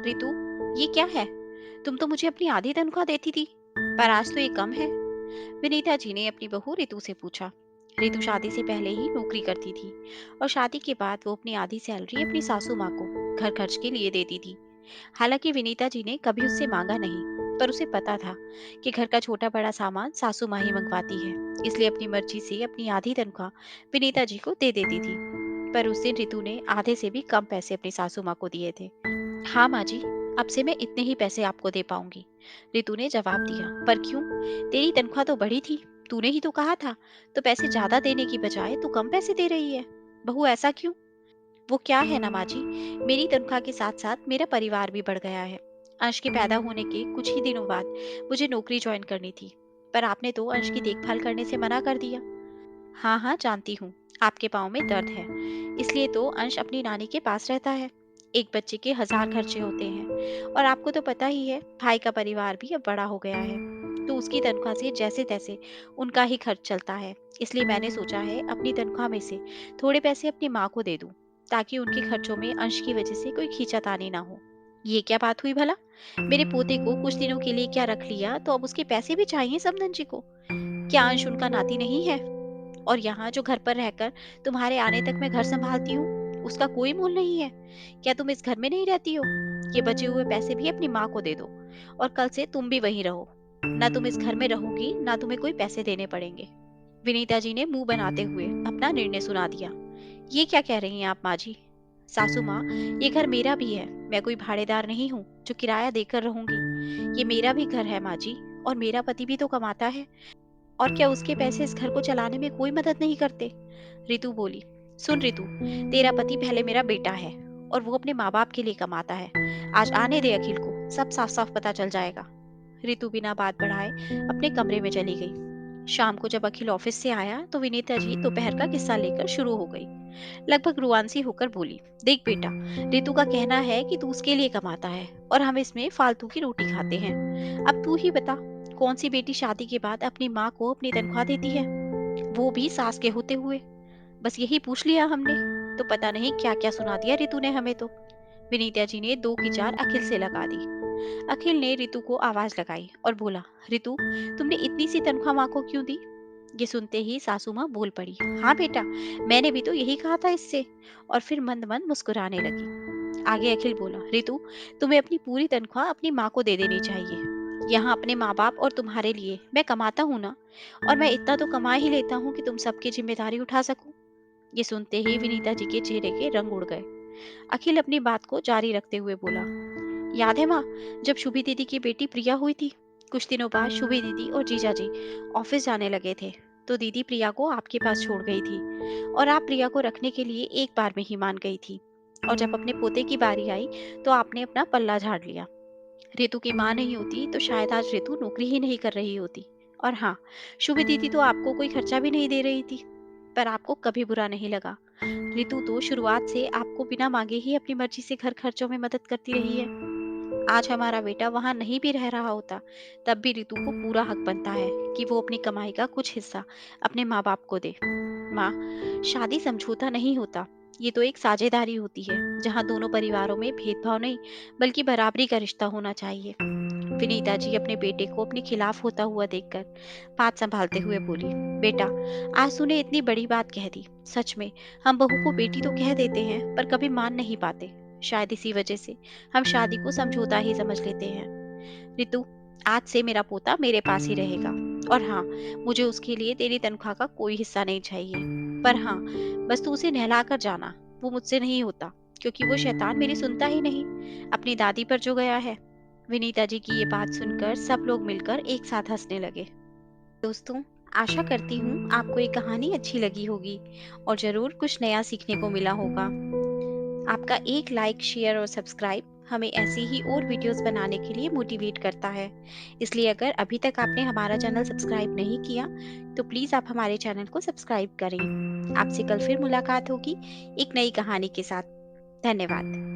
रितु, ये क्या है? तुम तो मुझे अपनी आधी तनख्वाह देती थी, पर आज तो ये कम है। विनीता जी ने अपनी बहू रितु से पूछा। रितु शादी से पहले ही नौकरी करती थी और शादी के बाद वो अपनी आधी सैलरी अपनी सासू माँ को घर खर्च के लिए देती थी। हालांकि विनीता जी ने कभी उससे मांगा नहीं, पर उसे पता था कि घर का छोटा बड़ा सामान सासू माँ ही मंगवाती है, इसलिए अपनी मर्जी से अपनी आधी तनख्वाह विनीता जी को दे देती थी। पर उस दिन रितु ने आधे से भी कम पैसे अपनी सासू माँ को दिए थे। हाँ माँ जी, अब से मैं इतने ही पैसे आपको दे पाऊंगी, रितु ने जवाब दिया। पर क्यों? तेरी तनख्वाह तो बढ़ी थी, तूने ही तो कहा था। तो पैसे ज्यादा देने की बजाय तू कम पैसे दे रही है। बहू, ऐसा क्यों? वो क्या है ना माँ जी, मेरी तनख्वाह के साथ साथ मेरा परिवार भी बढ़ गया है। अंश के पैदा होने के कुछ ही दिनों बाद मुझे नौकरी ज्वाइन करनी थी, पर आपने तो अंश की देखभाल करने से मना कर दिया। हाँ हाँ, जानती हूँ, आपके पाँव में दर्द है, इसलिए तो अंश अपनी नानी के पास रहता है। एक बच्चे के 1000 खर्चे होते हैं, और आपको तो पता ही है भाई का परिवार भी अब बड़ा हो गया है, तो उसकी तनख्वाह से जैसे तैसे उनका ही खर्च चलता है। इसलिए मैंने सोचा है अपनी तनख्वाह में से थोड़े पैसे अपनी माँ को दे दूँ, ताकि उनके खर्चों में अंश की वजह से कोई खींचातानी ना हो। ये क्या बात हुई भला? मेरे पोते को कुछ दिनों के लिए क्या रख लिया तो अब उसके पैसे भी चाहिए समधन जी को? क्या अंश उनका नाती नहीं है? और यहाँ जो घर पर रहकर तुम्हारे आने तक मैं घर संभालती हूँ, उसका कोई मोल नहीं है? क्या तुम इस घर में नहीं रहती हो? ये बचे हुए पैसे भी अपनी माँ को दे दो, और कल से तुम भी वहीं रहो। ना तुम इस घर में रहोगी, ना तुम्हें कोई पैसे देने पड़ेंगे। विनीता जी ने मुंह बनाते हुए अपना निर्णय सुना दिया। ये क्या कह रही हैं आप माँ जी? सासू माँ, ये घर मेरा भी है, मैं कोई भाड़ेदार नहीं हूँ जो किराया देकर रहूंगी। ये मेरा भी घर है माँ जी, और मेरा पति भी तो कमाता है। और क्या उसके पैसे इस घर को चलाने में कोई मदद नहीं करते? रितु बोली। सुन रितु, तेरा पति पहले मेरा बेटा है, और वो अपने माँ बाप के लिए कमाता है। आज आने दे अखिल को, सब साफ साफ पता चल जाएगा। रितु बिना बात बढ़ाए अपने कमरे में चली गई। शाम को जब अखिल ऑफिस से आया तो विनीता जी दोपहर का किस्सा लेकर शुरू हो गई। लगभग रुआंसी होकर बोली, देख बेटा, रितु का कहना है कि तू उसके लिए कमाता है और हम इसमें फालतू की रोटी खाते हैं। अब तू ही बता, कौन सी बेटी शादी के बाद अपनी माँ को अपनी तनख्वाह देती है, वो भी सास के होते हुए? बस यही पूछ लिया हमने, तो पता नहीं क्या क्या सुना दिया रितु ने हमें तो। विनीता जी ने दो की चार अखिल से लगा दी। अखिल ने रितु को आवाज लगाई और बोला, रितु, तुमने इतनी सी तनख्वाह माँ को क्यों दी? ये सुनते ही सासू माँ बोल पड़ी, हाँ बेटा, मैंने भी तो यही कहा था इससे। और फिर मंद मंद मुस्कुराने लगी। आगे अखिल बोला, रितु, तुम्हें अपनी पूरी तनख्वाह अपनी माँ को दे देनी चाहिए। यहाँ अपने माँ बाप और तुम्हारे लिए मैं कमाता हूँ ना, और मैं इतना तो कमा ही लेता हूँ कि तुम सबकी जिम्मेदारी उठा सकूं। ये सुनते ही विनीता जी के चेहरे के रंग उड़ गए। अखिल अपनी बात को जारी रखते हुए बोला, याद है माँ, जब शुभी दीदी की बेटी प्रिया हुई थी, कुछ दिनों बाद शुभी दीदी और जीजा जी ऑफिस जाने लगे थे, तो दीदी प्रिया को आपके पास छोड़ गई थी, और आप प्रिया को रखने के लिए एक बार में ही मान गई थी। और जब अपने पोते की बारी आई तो आपने अपना पल्ला झाड़ लिया। रितु की माँ नहीं होती तो शायद आज रितु नौकरी ही नहीं कर रही होती। और हाँ, शुभी दीदी तो आपको कोई खर्चा भी नहीं दे रही थी, पर आपको कभी बुरा नहीं लगा। रितु तो शुरुआत से आपको बिना मांगे ही अपनी मर्जी से घर खर्चों में मदद करती रही है। आज हमारा बेटा वहां नहीं भी रह रहा होता, तब भी रितु को पूरा हक बनता है कि वो अपनी कमाई का कुछ हिस्सा अपने माँ बाप को दे। माँ, शादी समझौता नहीं होता, ये तो एक साझेदारी होती है, जहाँ दोनों परिवारों में भेदभाव नहीं, बल्कि बराबरी का रिश्ता होना चाहिए। विनीता जी अपने बेटे को अपने खिलाफ होता हुआ देखकर बात संभालते हुए बोली, बेटा, आज तूने इतनी बड़ी बात कह दी। सच में, हम बहू को बेटी तो कह देते हैं, पर कभी मान नहीं पाते। शायद इसी वजह से हम शादी को समझौता ही समझ लेते हैं। रितु, आज से मेरा पोता मेरे पास ही रहेगा, और हाँ, मुझे उसके लिए तेरी तनख्वाह का कोई हिस्सा नहीं चाहिए। पर हाँ, बस तू उसे नहला कर जाना, वो मुझसे नहीं होता, क्योंकि वो शैतान मेरी सुनता ही नहीं, अपनी दादी पर जो गया है। विनीता जी की ये बात सुनकर सब लोग मिलकर एक साथ हंसने लगे। दोस्तों, आशा करती हूँ आपको ये कहानी अच्छी लगी होगी, और जरूर कुछ नया सीखने को मिला होगा। आपका एक लाइक, शेयर और सब्सक्राइब हमें ऐसी ही और वीडियोस बनाने के लिए मोटिवेट करता है। इसलिए अगर अभी तक आपने हमारा चैनल सब्सक्राइब नहीं किया, तो प्लीज़ आप हमारे चैनल को सब्सक्राइब करें। आपसे कल फिर मुलाकात होगी एक नई कहानी के साथ। धन्यवाद।